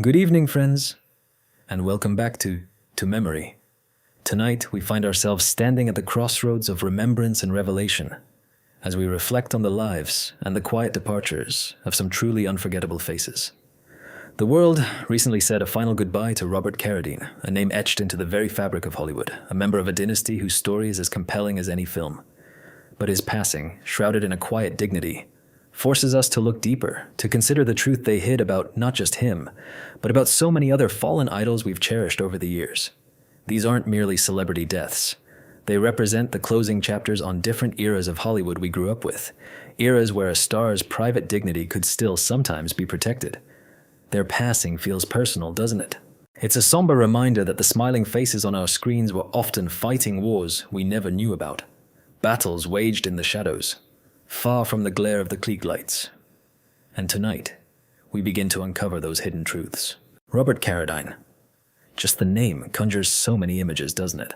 Good evening, friends, and welcome back to Memory. Tonight, we find ourselves standing at the crossroads of remembrance and revelation as we reflect on the lives and the quiet departures of some truly unforgettable faces. The world recently said a final goodbye to Robert Carradine, a name etched into the very fabric of Hollywood, a member of a dynasty whose story is as compelling as any film. But his passing, shrouded in a quiet dignity, forces us to look deeper, to consider the truth they hid about not just him, but about so many other fallen idols we've cherished over the years. These aren't merely celebrity deaths. They represent the closing chapters on different eras of Hollywood we grew up with, eras where a star's private dignity could still sometimes be protected. Their passing feels personal, doesn't it? It's a somber reminder that the smiling faces on our screens were often fighting wars we never knew about, battles waged in the shadows, far from the glare of the Klieg lights. And tonight, we begin to uncover those hidden truths. Robert Carradine. Just the name conjures so many images, doesn't it?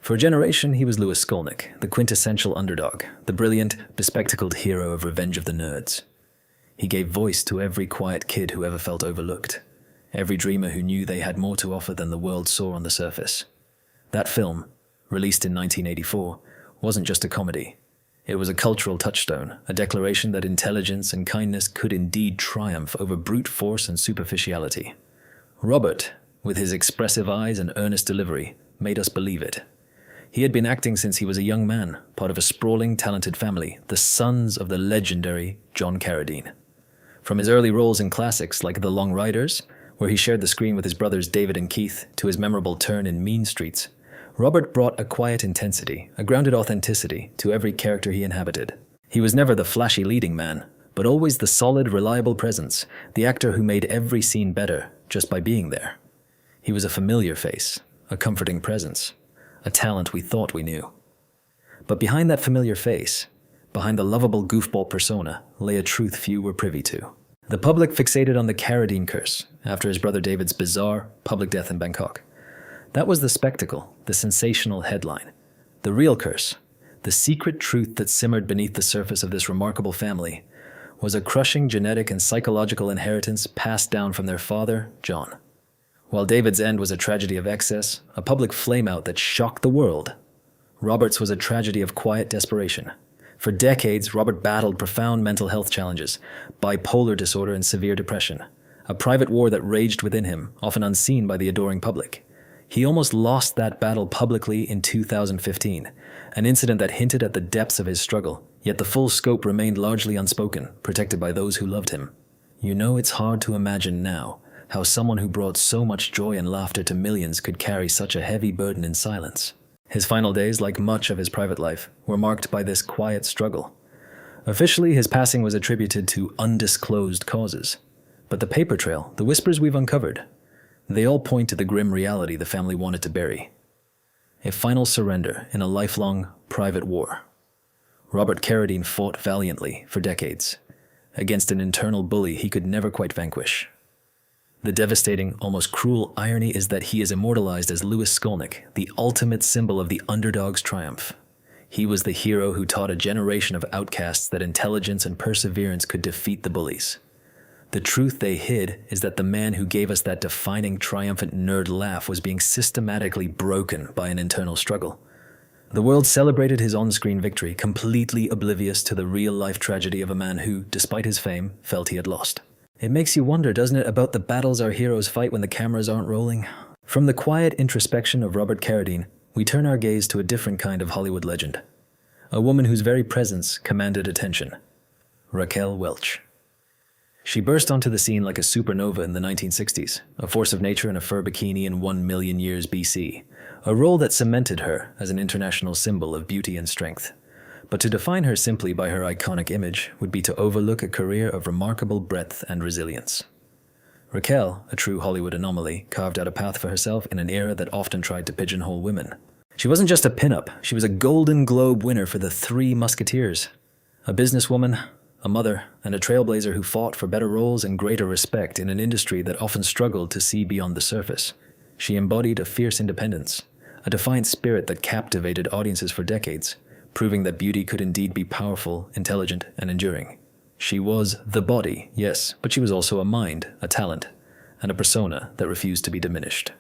For a generation, he was Lewis Skolnick, the quintessential underdog, the brilliant, bespectacled hero of Revenge of the Nerds. He gave voice to every quiet kid who ever felt overlooked, every dreamer who knew they had more to offer than the world saw on the surface. That film, released in 1984, wasn't just a comedy. It was a cultural touchstone, a declaration that intelligence and kindness could indeed triumph over brute force and superficiality. Robert, with his expressive eyes and earnest delivery, made us believe it. He had been acting since he was a young man, part of a sprawling, talented family, the sons of the legendary John Carradine. From his early roles in classics like The Long Riders, where he shared the screen with his brothers David and Keith, to his memorable turn in Mean Streets, Robert brought a quiet intensity, a grounded authenticity to every character he inhabited. He was never the flashy leading man, but always the solid, reliable presence, the actor who made every scene better just by being there. He was a familiar face, a comforting presence, a talent we thought we knew. But behind that familiar face, behind the lovable goofball persona, lay a truth few were privy to. The public fixated on the Carradine Curse after his brother David's bizarre public death in Bangkok. That was the spectacle, the sensational headline. The real curse, the secret truth that simmered beneath the surface of this remarkable family, was a crushing genetic and psychological inheritance passed down from their father, John. While David's end was a tragedy of excess, a public flameout that shocked the world, Robert's was a tragedy of quiet desperation. For decades, Robert battled profound mental health challenges, bipolar disorder and severe depression, a private war that raged within him, often unseen by the adoring public. He almost lost that battle publicly in 2015, an incident that hinted at the depths of his struggle, yet the full scope remained largely unspoken, protected by those who loved him. You know, it's hard to imagine now how someone who brought so much joy and laughter to millions could carry such a heavy burden in silence. His final days, like much of his private life, were marked by this quiet struggle. Officially, his passing was attributed to undisclosed causes. But the paper trail, the whispers we've uncovered, they all point to the grim reality the family wanted to bury. A final surrender in a lifelong private war. Robert Carradine fought valiantly for decades against an internal bully he could never quite vanquish. The devastating, almost cruel irony is that he is immortalized as Lewis Skolnick, the ultimate symbol of the underdog's triumph. He was the hero who taught a generation of outcasts that intelligence and perseverance could defeat the bullies. The truth they hid is that the man who gave us that defining, triumphant nerd laugh was being systematically broken by an internal struggle. The world celebrated his on-screen victory, completely oblivious to the real-life tragedy of a man who, despite his fame, felt he had lost. It makes you wonder, doesn't it, about the battles our heroes fight when the cameras aren't rolling? From the quiet introspection of Robert Carradine, we turn our gaze to a different kind of Hollywood legend. A woman whose very presence commanded attention. Raquel Welch. She burst onto the scene like a supernova in the 1960s, a force of nature in a fur bikini in 1 million years BC, a role that cemented her as an international symbol of beauty and strength. But to define her simply by her iconic image would be to overlook a career of remarkable breadth and resilience. Raquel, a true Hollywood anomaly, carved out a path for herself in an era that often tried to pigeonhole women. She wasn't just a pin-up, she was a Golden Globe winner for The Three Musketeers. A businesswoman, a mother, and a trailblazer who fought for better roles and greater respect in an industry that often struggled to see beyond the surface. She embodied a fierce independence, a defiant spirit that captivated audiences for decades, proving that beauty could indeed be powerful, intelligent, and enduring. She was the body, yes, but she was also a mind, a talent, and a persona that refused to be diminished.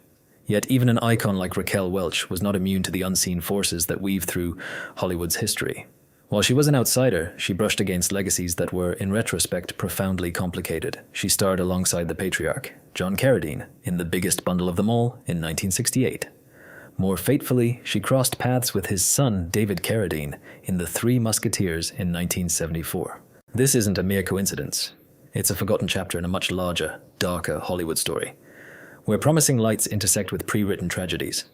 Yet even an icon like Raquel Welch was not immune to the unseen forces that weave through Hollywood's history. While she was an outsider, she brushed against legacies that were, in retrospect, profoundly complicated. She starred alongside the patriarch, John Carradine, in The Biggest Bundle of Them All in 1968. More fatefully, she crossed paths with his son, David Carradine, in The Three Musketeers in 1974. This isn't a mere coincidence. It's a forgotten chapter in a much larger, darker Hollywood story, where promising lights intersect with pre-written tragedies.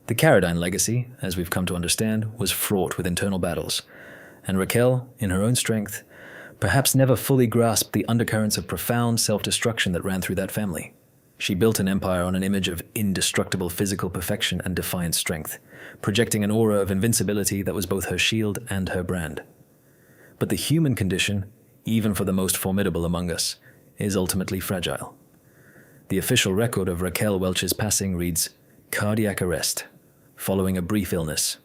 The Carradine legacy, as we've come to understand, was fraught with internal battles, and Raquel, in her own strength, perhaps never fully grasped the undercurrents of profound self-destruction that ran through that family. She built an empire on an image of indestructible physical perfection and defiant strength, projecting an aura of invincibility that was both her shield and her brand. But the human condition, even for the most formidable among us, is ultimately fragile. The official record of Raquel Welch's passing reads, cardiac arrest, following a brief illness.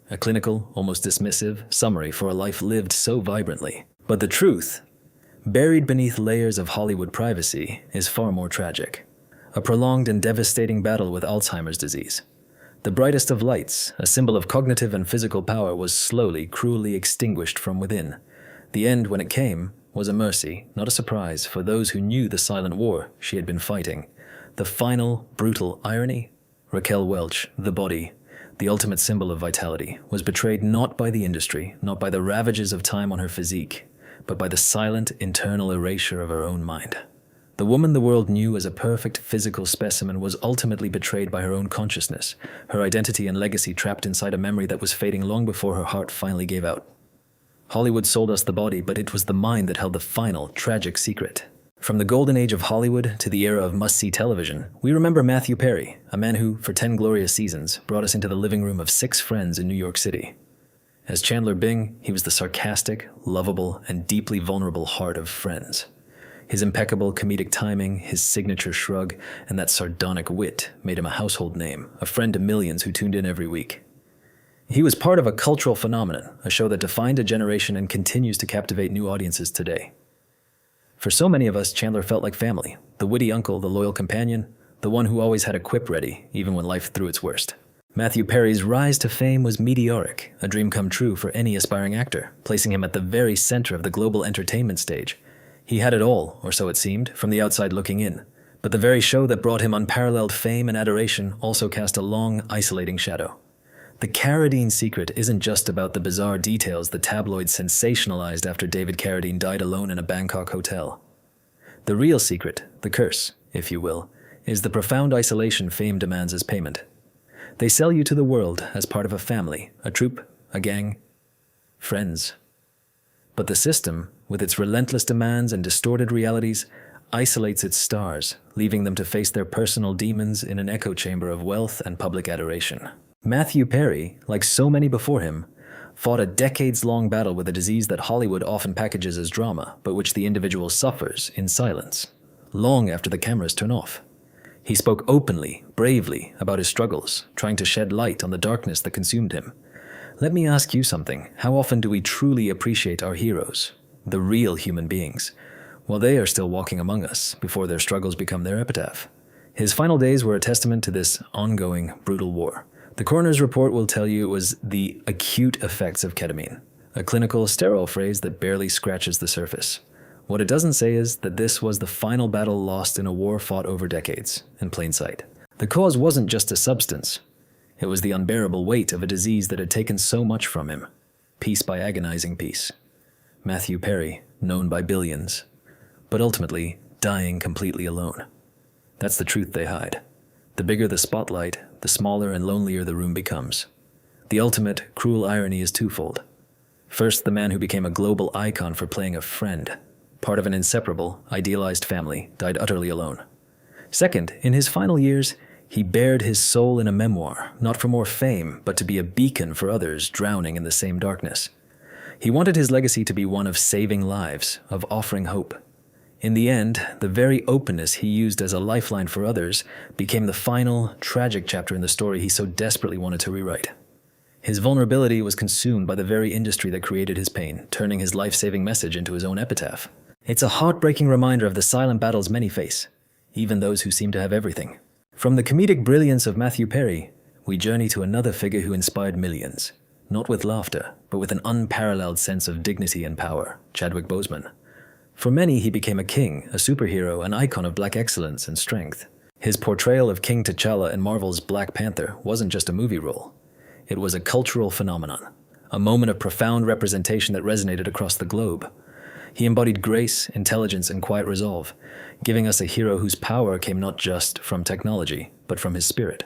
A clinical, almost dismissive, summary for a life lived so vibrantly. But the truth, buried beneath layers of Hollywood privacy, is far more tragic. A prolonged and devastating battle with Alzheimer's disease. The brightest of lights, a symbol of cognitive and physical power, was slowly, cruelly extinguished from within. The end, when it came, was a mercy, not a surprise, for those who knew the silent war she had been fighting. The final, brutal irony? Raquel Welch, the body, the ultimate symbol of vitality, was betrayed not by the industry, not by the ravages of time on her physique, but by the silent, internal erasure of her own mind. The woman the world knew as a perfect physical specimen was ultimately betrayed by her own consciousness, her identity and legacy trapped inside a memory that was fading long before her heart finally gave out. Hollywood sold us the body, but it was the mind that held the final, tragic secret. From the golden age of Hollywood to the era of must-see television, we remember Matthew Perry, a man who, for 10 glorious seasons, brought us into the living room of 6 friends in New York City. As Chandler Bing, he was the sarcastic, lovable, and deeply vulnerable heart of Friends. His impeccable comedic timing, his signature shrug, and that sardonic wit made him a household name, a friend to millions who tuned in every week. He was part of a cultural phenomenon, a show that defined a generation and continues to captivate new audiences today. For so many of us, Chandler felt like family, the witty uncle, the loyal companion, the one who always had a quip ready, even when life threw its worst. Matthew Perry's rise to fame was meteoric, a dream come true for any aspiring actor, placing him at the very center of the global entertainment stage. He had it all, or so it seemed, from the outside looking in. But the very show that brought him unparalleled fame and adoration also cast a long, isolating shadow. The Carradine secret isn't just about the bizarre details the tabloids sensationalized after David Carradine died alone in a Bangkok hotel. The real secret, the curse, if you will, is the profound isolation fame demands as payment. They sell you to the world as part of a family, a troupe, a gang, friends. But the system, with its relentless demands and distorted realities, isolates its stars, leaving them to face their personal demons in an echo chamber of wealth and public adoration. Matthew Perry, like so many before him, fought a decades-long battle with a disease that Hollywood often packages as drama, but which the individual suffers in silence, long after the cameras turn off. He spoke openly, bravely, about his struggles, trying to shed light on the darkness that consumed him. Let me ask you something. How often do we truly appreciate our heroes, the real human beings, while they are still walking among us before their struggles become their epitaph? His final days were a testament to this ongoing, brutal war. The coroner's report will tell you it was the acute effects of ketamine, a clinical, sterile phrase that barely scratches the surface. What it doesn't say is that this was the final battle lost in a war fought over decades, in plain sight. The cause wasn't just a substance. It was the unbearable weight of a disease that had taken so much from him, piece by agonizing piece. Matthew Perry, known by billions, but ultimately dying completely alone. That's the truth they hide. The bigger the spotlight, the smaller and lonelier the room becomes. The ultimate, cruel irony is twofold. First, the man who became a global icon for playing a friend, part of an inseparable, idealized family, died utterly alone. Second, in his final years, he bared his soul in a memoir, not for more fame, but to be a beacon for others drowning in the same darkness. He wanted his legacy to be one of saving lives, of offering hope. In the end, the very openness he used as a lifeline for others became the final, tragic chapter in the story he so desperately wanted to rewrite. His vulnerability was consumed by the very industry that created his pain, turning his life-saving message into his own epitaph. It's a heartbreaking reminder of the silent battles many face. even those who seem to have everything. From the comedic brilliance of Matthew Perry, we journey to another figure who inspired millions, not with laughter, but with an unparalleled sense of dignity and power, Chadwick Boseman. For many, he became a king, a superhero, an icon of black excellence and strength. His portrayal of King T'Challa in Marvel's Black Panther wasn't just a movie role. It was a cultural phenomenon, a moment of profound representation that resonated across the globe. He embodied grace, intelligence, and quiet resolve, giving us a hero whose power came not just from technology, but from his spirit.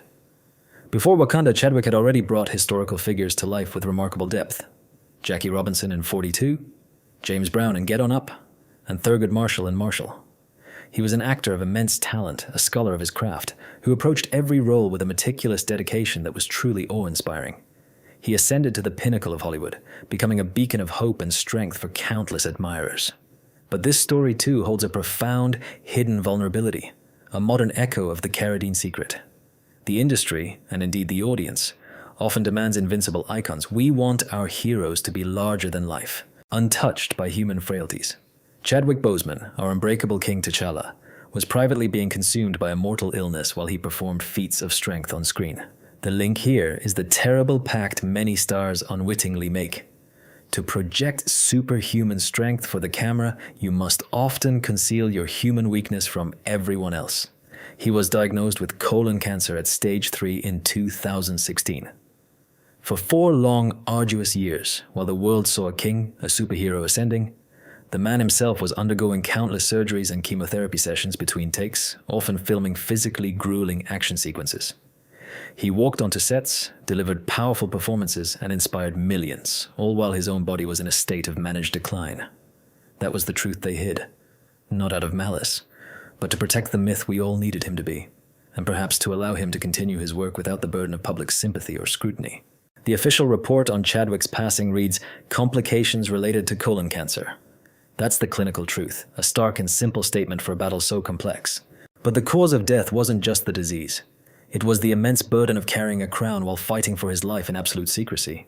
Before Wakanda, Chadwick had already brought historical figures to life with remarkable depth. Jackie Robinson in 42, James Brown in Get On Up, and Thurgood Marshall in Marshall. He was an actor of immense talent, a scholar of his craft, who approached every role with a meticulous dedication that was truly awe-inspiring. He ascended to the pinnacle of Hollywood, becoming a beacon of hope and strength for countless admirers. But this story too holds a profound, hidden vulnerability, a modern echo of the Carradine secret. The industry, and indeed the audience, often demands invincible icons. We want our heroes to be larger than life, untouched by human frailties. Chadwick Boseman, our unbreakable King T'Challa, was privately being consumed by a mortal illness while he performed feats of strength on screen. The link here is the terrible pact many stars unwittingly make. To project superhuman strength for the camera, you must often conceal your human weakness from everyone else. He was diagnosed with colon cancer at stage 3 in 2016. For 4 long, arduous years, while the world saw a king, a superhero ascending, the man himself was undergoing countless surgeries and chemotherapy sessions between takes, often filming physically grueling action sequences. He walked onto sets, delivered powerful performances, and inspired millions, all while his own body was in a state of managed decline. That was the truth they hid, not out of malice, but to protect the myth we all needed him to be, and perhaps to allow him to continue his work without the burden of public sympathy or scrutiny. The official report on Chadwick's passing reads, "Complications related to colon cancer." That's the clinical truth, a stark and simple statement for a battle so complex. But the cause of death wasn't just the disease. It was the immense burden of carrying a crown while fighting for his life in absolute secrecy.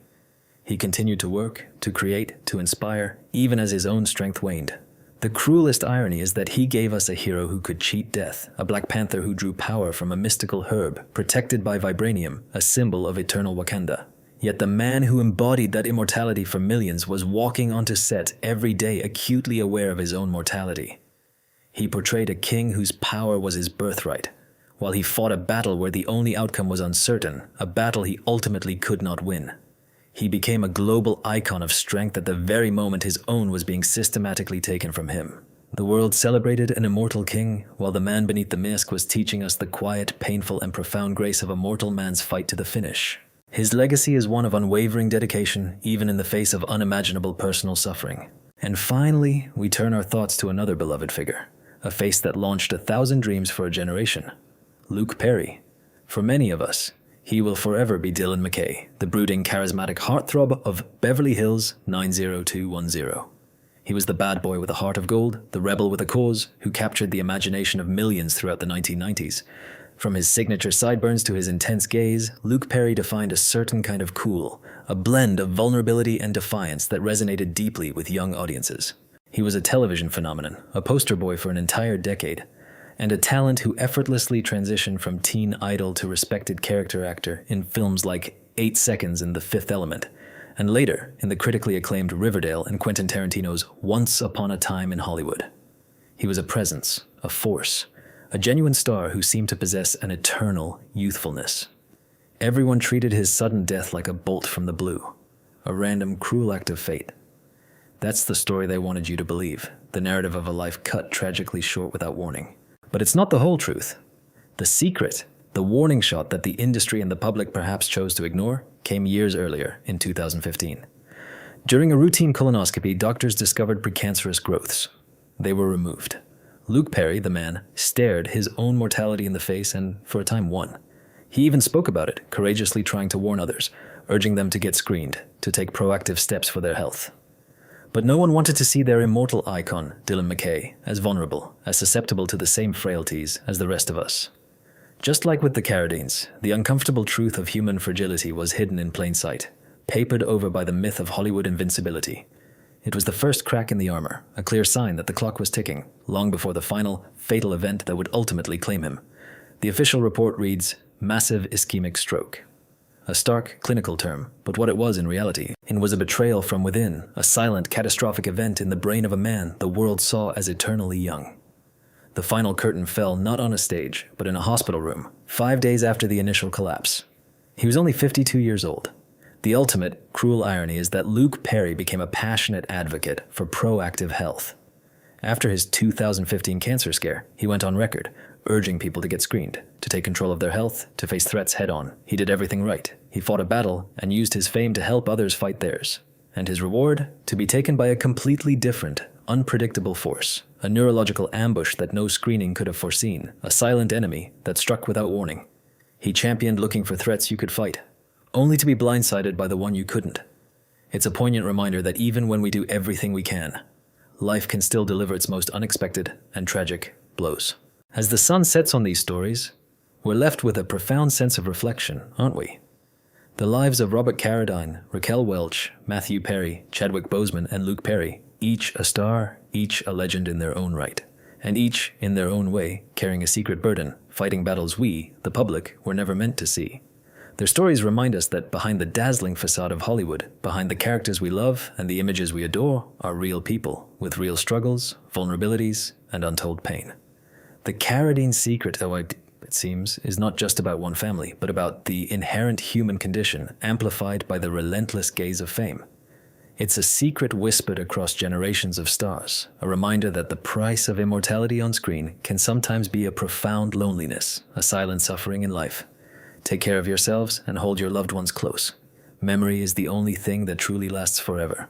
He continued to work, to create, to inspire, even as his own strength waned. The cruelest irony is that he gave us a hero who could cheat death, a Black Panther who drew power from a mystical herb, protected by vibranium, a symbol of eternal Wakanda. Yet the man who embodied that immortality for millions was walking onto set every day acutely aware of his own mortality. He portrayed a king whose power was his birthright, while he fought a battle where the only outcome was uncertain, a battle he ultimately could not win. He became a global icon of strength at the very moment his own was being systematically taken from him. The world celebrated an immortal king, while the man beneath the mask was teaching us the quiet, painful, and profound grace of a mortal man's fight to the finish. His legacy is one of unwavering dedication, even in the face of unimaginable personal suffering. And finally, we turn our thoughts to another beloved figure, a face that launched 1,000 dreams for a generation. Luke Perry. For many of us, he will forever be Dylan McKay, the brooding, charismatic heartthrob of Beverly Hills 90210. He was the bad boy with a heart of gold, the rebel with a cause, who captured the imagination of millions throughout the 1990s. From his signature sideburns to his intense gaze, Luke Perry defined a certain kind of cool, a blend of vulnerability and defiance that resonated deeply with young audiences. He was a television phenomenon, a poster boy for an entire decade, and a talent who effortlessly transitioned from teen idol to respected character actor in films like 8 Seconds and The Fifth Element, and later in the critically acclaimed Riverdale and Quentin Tarantino's Once Upon a Time in Hollywood. He was a presence, a force, a genuine star who seemed to possess an eternal youthfulness. Everyone treated his sudden death like a bolt from the blue, a random, cruel act of fate. That's the story they wanted you to believe, the narrative of a life cut tragically short without warning. But it's not the whole truth. The secret, the warning shot that the industry and the public perhaps chose to ignore, came years earlier, in 2015. During a routine colonoscopy, doctors discovered precancerous growths. They were removed. Luke Perry, the man, stared his own mortality in the face and, for a time, won. He even spoke about it, courageously trying to warn others, urging them to get screened, to take proactive steps for their health. But no one wanted to see their immortal icon, Dylan McKay, as vulnerable, as susceptible to the same frailties as the rest of us. Just like with the Carradines, the uncomfortable truth of human fragility was hidden in plain sight, papered over by the myth of Hollywood invincibility. It was the first crack in the armor, a clear sign that the clock was ticking, long before the final, fatal event that would ultimately claim him. The official report reads, massive ischemic stroke. A stark, clinical term, but what it was in reality was a betrayal from within, a silent, catastrophic event in the brain of a man the world saw as eternally young. The final curtain fell not on a stage, but in a hospital room, 5 days after the initial collapse. He was only 52 years old. The ultimate, cruel irony is that Luke Perry became a passionate advocate for proactive health. After his 2015 cancer scare, he went on record, urging people to get screened, to take control of their health, to face threats head-on. He did everything right. He fought a battle and used his fame to help others fight theirs. And his reward? To be taken by a completely different, unpredictable force, a neurological ambush that no screening could have foreseen, a silent enemy that struck without warning. He championed looking for threats you could fight, only to be blindsided by the one you couldn't. It's a poignant reminder that even when we do everything we can, life can still deliver its most unexpected and tragic blows. As the sun sets on these stories, we're left with a profound sense of reflection, aren't we? The lives of Robert Carradine, Raquel Welch, Matthew Perry, Chadwick Boseman, and Luke Perry, each a star, each a legend in their own right, and each, in their own way, carrying a secret burden, fighting battles we, the public, were never meant to see. Their stories remind us that behind the dazzling facade of Hollywood, behind the characters we love and the images we adore, are real people, with real struggles, vulnerabilities, and untold pain. The Carradine secret, it seems, is not just about one family, but about the inherent human condition amplified by the relentless gaze of fame. It's a secret whispered across generations of stars, a reminder that the price of immortality on screen can sometimes be a profound loneliness, a silent suffering in life. Take care of yourselves and hold your loved ones close. Memory is the only thing that truly lasts forever.